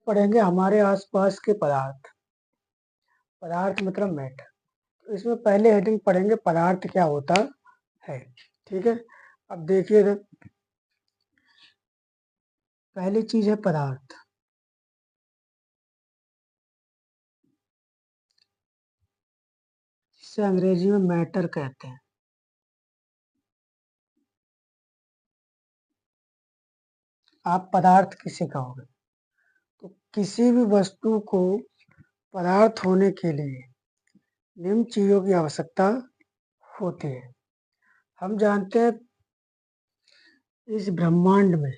पढ़ेंगे हमारे आसपास के पदार्थ। पदार्थ मतलब मैटर। इसमें पहले हेडिंग पढ़ेंगे पदार्थ क्या होता है। ठीक है, अब देखिए इधर पहली चीज है पदार्थ। जिसे अंग्रेजी में मैटर कहते हैं। आप पदार्थ किसे कहोगे? तो किसी भी वस्तु को पदार्थ होने के लिए निम्न चीजों की आवश्यकता होती है। हम जानते हैं इस ब्रह्मांड में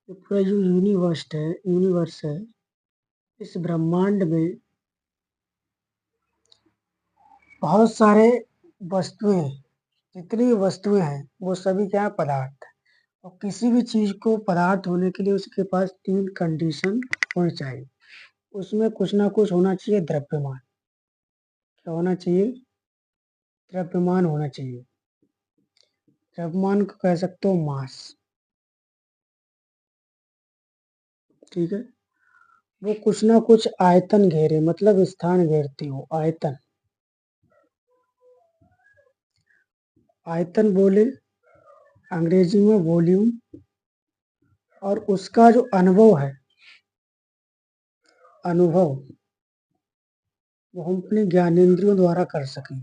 ये पूरा जो यूनिवर्स है, इस ब्रह्मांड में बहुत सारे वस्तुएं, जितनी भी वस्तुएं हैं वो सभी क्या है? पदार्थ। और किसी भी चीज को पदार्थ होने के लिए उसके पास तीन कंडीशन होनी चाहिए। उसमें कुछ ना कुछ होना चाहिए द्रव्यमान। क्या होना चाहिए? द्रव्यमान होना चाहिए। द्रव्यमान को कह सकते हो मास। ठीक है, वो कुछ ना कुछ आयतन घेरे, मतलब स्थान घेरती हो। आयतन, आयतन बोले अंग्रेजी में वॉल्यूम। और उसका जो अनुभव है, अनुभव वो हम अपने ज्ञानेंद्रियों द्वारा कर सकें।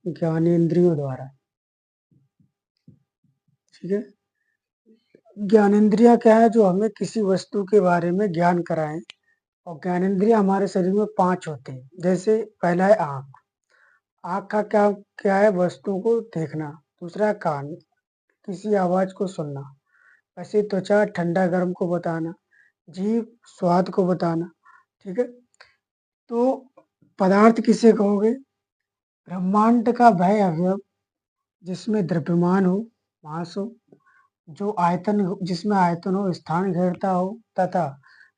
ज्ञानेंद्रियों द्वारा। ठीक है, ज्ञानेंद्रियां क्या है? जो हमें किसी वस्तु के बारे में ज्ञान कराएं। और ज्ञानेंद्रिय हमारे शरीर में पांच होते हैं। जैसे पहला है आंख। आंख का क्या क्या है? वस्तु को देखना। दूसरा है कान, किसी आवाज को सुनना। ऐसे त्वचा ठंडा गर्म को बताना। जीभ स्वाद को बताना। ठीक है, तो पदार्थ किसे कहोगे? ब्रह्मांड का वह अवयव जिसमें द्रव्यमान हो, मास हो, जो जिसमें आयतन हो, स्थान घेरता हो, तथा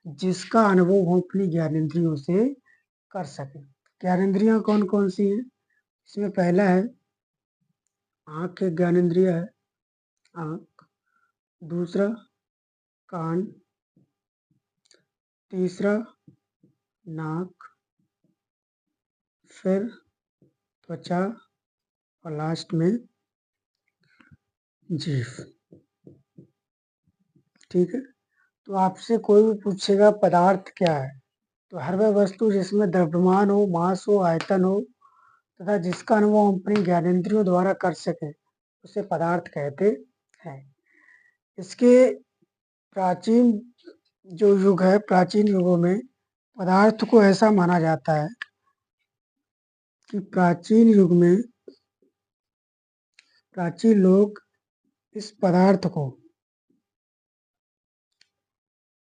जिसका अनुभव हम अपनी ज्ञानेंद्रियों से कर सके। ज्ञानेंद्रियां कौन कौन सी हैं? इसमें पहला है आंख, एक ज्ञानेंद्रिय है आंख। दूसरा कान। तीसरा नाक। फिर त्वचा। और लास्ट में जीभ। ठीक है, तो आपसे कोई भी पूछेगा पदार्थ क्या है, तो हर वह वस्तु जिसमें द्रव्यमान हो, मास हो, आयतन हो, तथा जिसका अनुभव हम अपनी ज्ञानेंद्रियों द्वारा कर सके, उसे पदार्थ कहते हैं। इसके प्राचीन जो युग है, प्राचीन युगों में पदार्थ को ऐसा माना जाता है कि प्राचीन युग में प्राचीन लोग इस पदार्थ को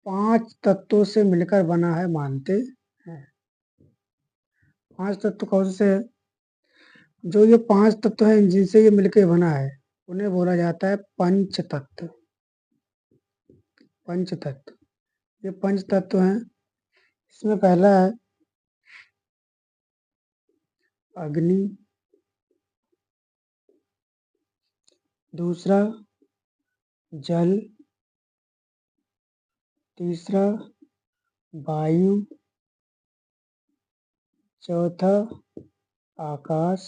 पांच तत्वों से मिलकर बना है मानते हैं। पांच तत्व कौन से हैं? जो ये पांच तत्व हैं जिनसे ये मिलकर बना है, उन्हें बोला जाता है पंच तत्व। पंच तत्व, ये पंच तत्व हैं। इसमें पहला है अग्नि। दूसरा जल। तीसरा वायु। चौथा आकाश।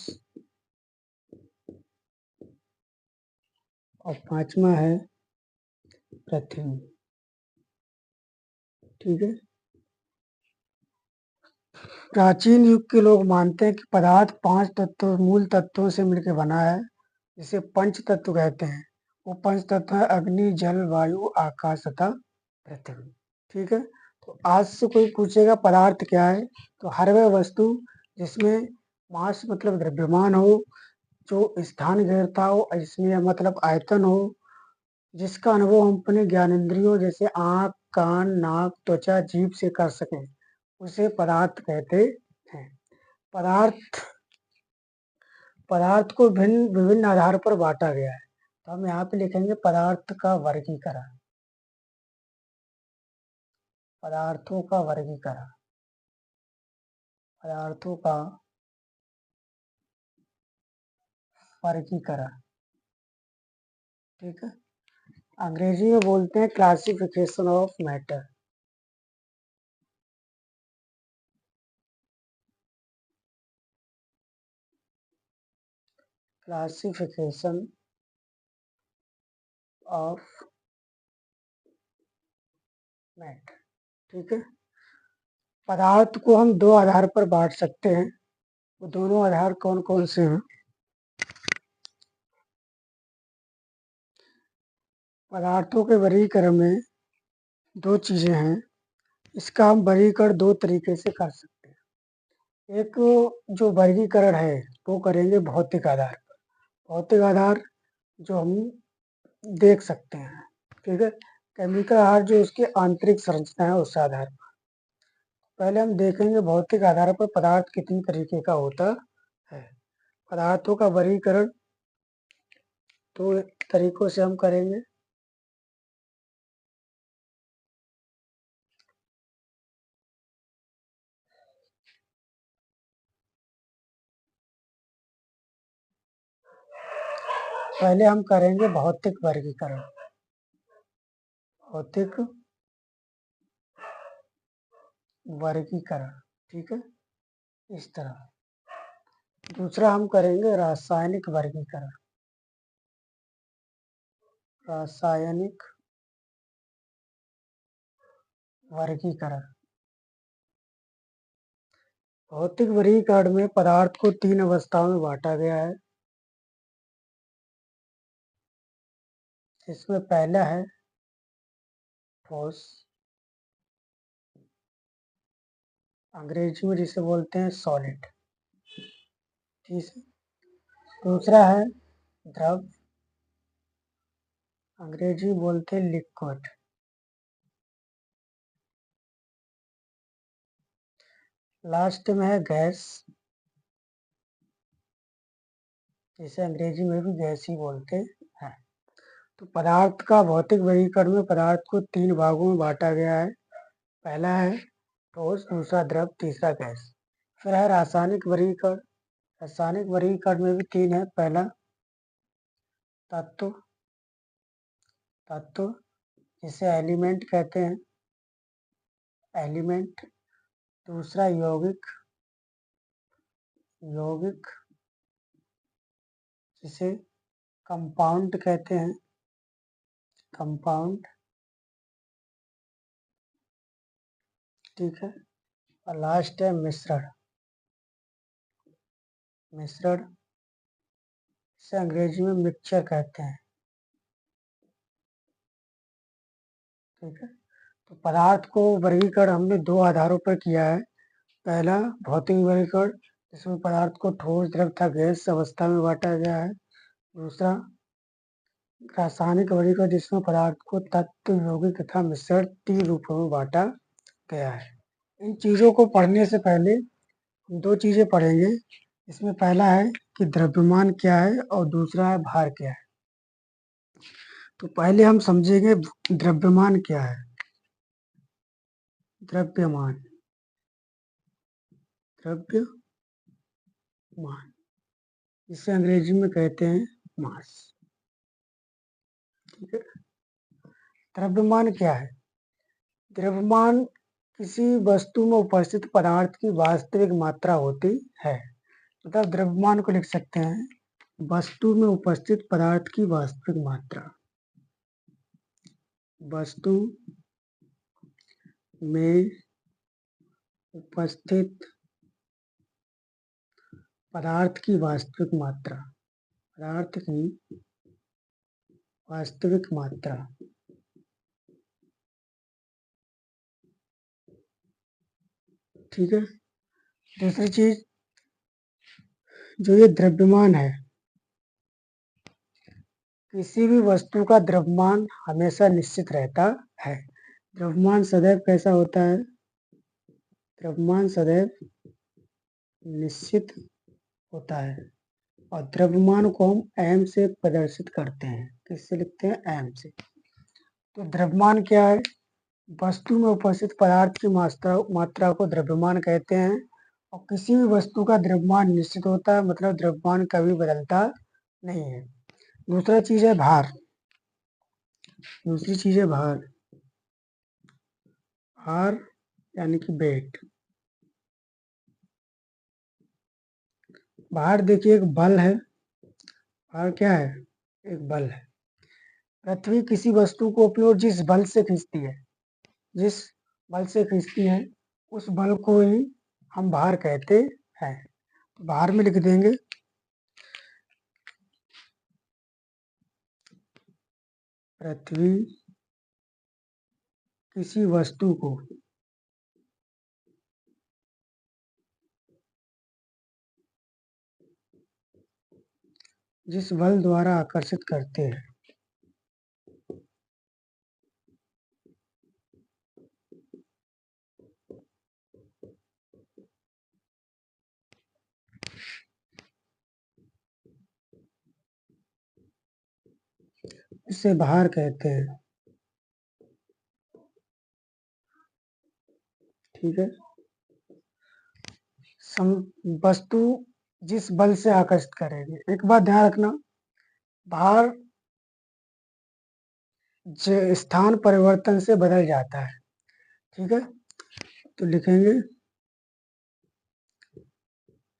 और पांचवा है पृथ्वी। ठीक है, प्राचीन युग के लोग मानते हैं कि पदार्थ पांच तत्व, मूल तत्वों से मिलकर बना है, जिसे पंच तत्व कहते हैं। वो पंच तत्व है अग्नि, जल, वायु, आकाश तथा पृथ्वी। ठीक है, तो आज से कोई पूछेगा पदार्थ क्या है, तो हर वह वस्तु जिसमें मास मतलब द्रव्यमान हो, जो स्थान घेरता हो, इसमें मतलब आयतन हो, जिसका अनुभव हम अपने ज्ञानेंद्रियों जैसे आंख, कान, नाक, त्वचा, जीभ से कर सकें, उसे पदार्थ कहते हैं। पदार्थ पदार्थ को भिन्न विभिन्न आधार पर बांटा गया है। तो हम यहाँ पे लिखेंगे पदार्थ का वर्गीकरण। पदार्थों का वर्गीकरण। पदार्थों का वर्गीकरण। ठीक है, अंग्रेजी में बोलते हैं classification of matter. Classification of matter, ठीक है। पदार्थ को हम दो आधार पर बांट सकते हैं। वो दोनों आधार कौन कौन से हैं? पदार्थों के वर्गीकरण में दो चीजें हैं। इसका हम वर्गीकरण दो तरीके से कर सकते हैं। एक जो वर्गीकरण है वो करेंगे भौतिक आधार पर। भौतिक आधार जो हम देख सकते हैं, ठीक है। केमिकल आधार जो उसकी आंतरिक संरचना है उस आधार पर। पहले हम देखेंगे भौतिक आधार पर पदार्थ कितनी तरीके का होता है। पदार्थों का वर्गीकरण दो तरीकों से हम करेंगे। पहले हम करेंगे भौतिक वर्गीकरण। भौतिक वर्गीकरण, ठीक है, इस तरह। दूसरा हम करेंगे रासायनिक वर्गीकरण। रासायनिक वर्गीकरण। भौतिक वर्गीकरण में पदार्थ को तीन अवस्थाओं में बांटा गया है। इसमें पहला है ठोस, अंग्रेजी में जिसे बोलते हैं सॉलिड, ठीक है। दूसरा है द्रव, अंग्रेजी में बोलते हैं लिक्विड। लास्ट में है गैस, जिसे अंग्रेजी में भी गैस ही बोलते हैं। तो पदार्थ का भौतिक वर्गीकरण में पदार्थ को तीन भागों में बांटा गया है। पहला है ठोस, दूसरा द्रव, तीसरा गैस। फिर है रासायनिक वर्गीकरण। रासायनिक वर्गीकरण में भी तीन है। पहला तत्व, तत्व जिसे एलिमेंट कहते हैं, एलिमेंट। दूसरा यौगिक, यौगिक जिसे कंपाउंड कहते हैं, कंपाउंड, ठीक है। और लास्ट है मिश्रण, मिश्रण जिसे अंग्रेजी में मिक्सचर कहते हैं, ठीक है। तो पदार्थ को वर्गीकरण हमने दो आधारों पर किया है। पहला भौतिक वर्गीकरण जिसमें पदार्थ को ठोस, द्रव तथा गैस अवस्था में बांटा गया है। दूसरा रासायनिक वर्गीकरण जिसमें पदार्थ को तत्व, यौगिक तथा मिश्रण तीन रूपों में बांटा गया है। इन चीजों को पढ़ने से पहले हम दो चीजें पढ़ेंगे। इसमें पहला है कि द्रव्यमान क्या है और दूसरा है भार क्या है। तो पहले हम समझेंगे द्रव्यमान क्या है। द्रव्यमान, द्रव्यमान जिसे अंग्रेजी में कहते हैं मास, ठीक है। द्रव्यमान क्या है? द्रव्यमान किसी वस्तु में उपस्थित पदार्थ की वास्तविक मात्रा होती है। मतलब द्रव्यमान को लिख सकते हैं वस्तु में उपस्थित पदार्थ की वास्तविक मात्रा। वस्तु में उपस्थित पदार्थ की वास्तविक मात्रा, पदार्थ की वास्तविक मात्रा, ठीक है। दूसरी चीज जो ये द्रव्यमान है, किसी भी वस्तु का द्रव्यमान हमेशा निश्चित रहता है। द्रव्यमान सदैव कैसा होता है? द्रव्यमान सदैव निश्चित होता है। और द्रव्यमान को हम एम से प्रदर्शित करते हैं। किससे लिखते हैं? एम से। तो द्रव्यमान क्या है? वस्तु में उपस्थित पदार्थ की मात्रा को द्रव्यमान कहते हैं। और किसी भी वस्तु का द्रव्यमान निश्चित होता है, मतलब द्रव्यमान कभी बदलता नहीं है। दूसरा चीज है भार। दूसरी चीज़ है भार। भार यानी कि वेट। भार देखिए एक बल है। भार क्या है? एक बल है। पृथ्वी किसी वस्तु को अपनी ओर जिस बल से खींचती है, जिस बल से खींचती है, उस बल को ही हम भार कहते हैं। भार में लिख देंगे पृथ्वी किसी वस्तु को जिस बल द्वारा आकर्षित करते हैं, उसे भार कहते हैं। ठीक है। वस्तु जिस बल से आकर्षित करेगी। एक बात ध्यान रखना, भार स्थान परिवर्तन से बदल जाता है। ठीक है, तो लिखेंगे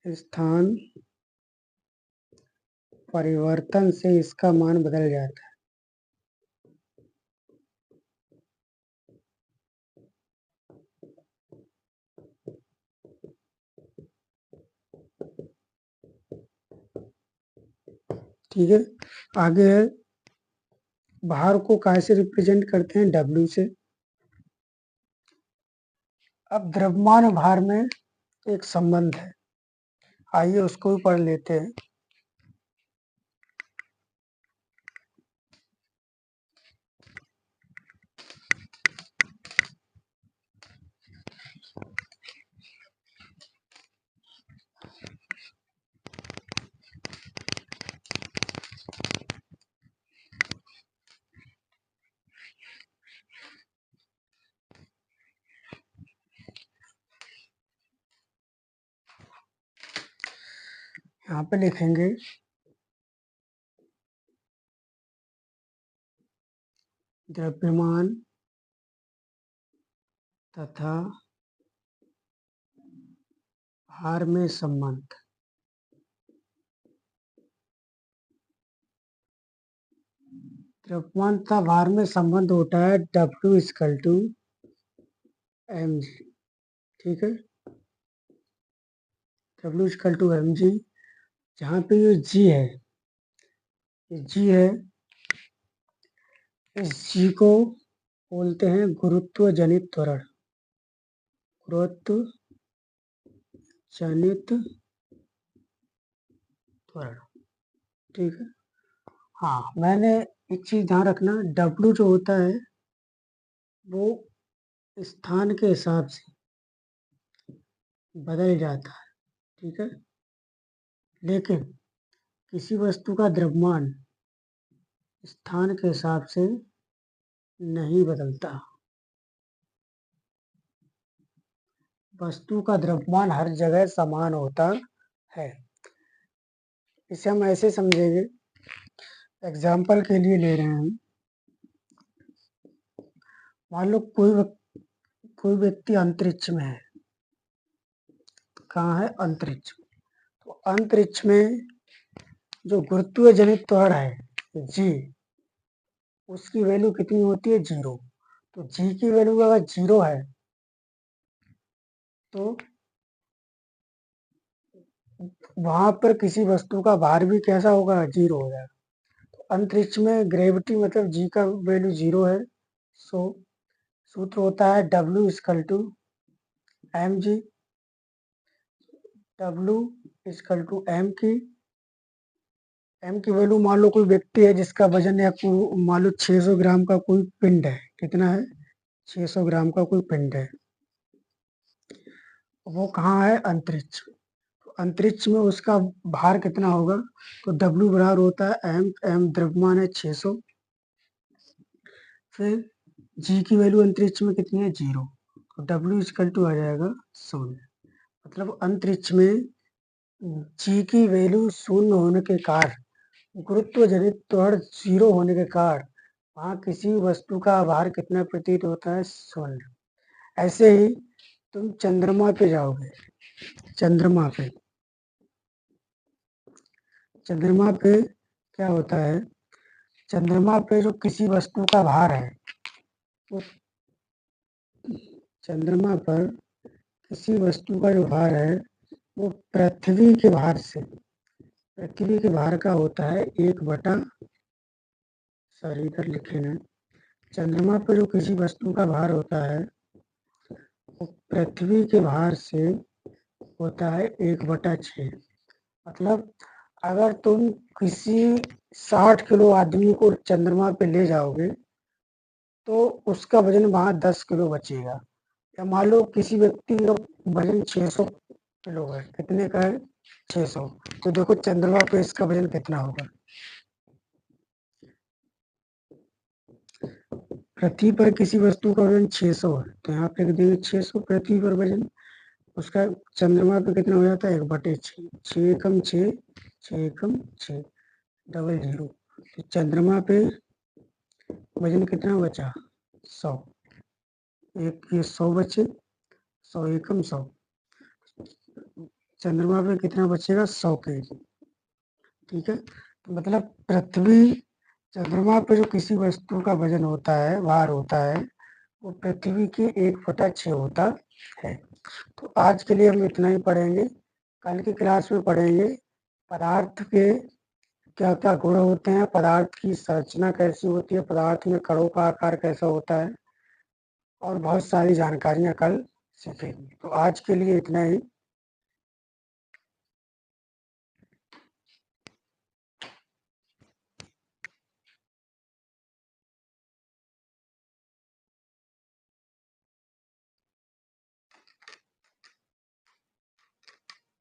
स्थान परिवर्तन से इसका मान बदल जाता है। ठीक है, आगे है भार को कैसे रिप्रेजेंट करते हैं? W से। अब द्रव्यमान और भार में एक संबंध है, आइए उसको भी पढ़ लेते हैं। यहाँ पे लिखेंगे द्रव्यमान तथा भार में संबंध। द्रव्यमान तथा भार में संबंध होता है W=mg। ठीक है, W=mg। जहाँ पे ये G है, ये G है, इस G को बोलते हैं गुरुत्व जनित त्वरण। गुरुत्व जनित त्वरण। ठीक है। हाँ, मैंने एक चीज ध्यान रखना, W जो होता है वो स्थान के हिसाब से बदल जाता है। ठीक है, लेकिन किसी वस्तु का द्रव्यमान स्थान के हिसाब से नहीं बदलता। वस्तु का द्रव्यमान हर जगह समान होता है। इसे हम ऐसे समझेंगे, एग्जाम्पल के लिए ले रहे हैं। मान लो कोई व्यक्ति अंतरिक्ष में है। कहाँ है? अंतरिक्ष। तो अंतरिक्ष में जो गुरुत्व जनित त्वरण है जी, उसकी वैल्यू कितनी होती है? 0। तो जी की वैल्यू अगर 0 है तो वहां पर किसी वस्तु का भार भी कैसा होगा? 0 हो जाएगा। तो अंतरिक्ष में ग्रेविटी मतलब जी का वैल्यू 0 है। सो सूत्र होता है W=mg। W=m की वैल्यू, मान लो कोई व्यक्ति है जिसका वजन या मान लो 600 ग्राम का कोई पिंड है। कितना है? 600 ग्राम का कोई पिंड है। वो कहाँ है? अंतरिक्ष। तो अंतरिक्ष में उसका भार कितना होगा? तो W बराबर होता है m द्रव्यमान है 600। फिर G की वैल्यू अंतरिक्ष में कितनी है? 0। तो W आ जाएगा 0। मतलब अंतरिक्ष में G की वैल्यू 0 होने के कारण, गुरुत्व जनित त्वरण 0 होने के कारण वहाँ किसी वस्तु का आभार कितना प्रतीत होता है? शून्य। ऐसे ही तुम चंद्रमा पे जाओगे, चंद्रमा पे चंद्रमा पे क्या होता है? चंद्रमा पे जो किसी वस्तु का भार है, वो चंद्रमा पर किसी वस्तु का जो भार है, वो पृथ्वी के भार का होता है 1/, सॉरी इधर लिखे ना, चंद्रमा पर जो किसी वस्तु का भार होता है, वो पृथ्वी के भार से होता है 1/6। मतलब अगर तुम किसी 60 किलो आदमी को चंद्रमा पे ले जाओगे, तो उसका वजन वहाँ 10 किलो बचेगा। या मान लो किसी व्यक्ति का वजन 600 किलो है, कितने का है? 600। तो देखो चंद्रमा पे इसका वजन कितना होगा। पृथ्वी पर किसी वस्तु का वजन 600 है, तो यहाँ पे लिख देंगे 600 पृथ्वी पर वजन। उसका चंद्रमा पे कितना हो जाता है? 1/6। 6 एकम 6, 6 एकम 6, डबल जीरो। तो चंद्रमा पे वजन कितना बचा? 100। एक ये 100 बचे, 100 एकम 100। चंद्रमा पे कितना बचेगा? 100 केजी। ठीक है, तो मतलब चंद्रमा पे जो किसी वस्तु का वजन होता है, भार होता है, वो पृथ्वी की 1/6 होता है। तो आज के लिए हम इतना ही पढ़ेंगे। कल की क्लास में पढ़ेंगे पदार्थ के क्या क्या गुण होते हैं, पदार्थ की संरचना कैसी होती है, पदार्थ में कणों का आकार कैसा होता है, और बहुत सारी जानकारियां कल सीखेंगे। तो आज के लिए इतना ही।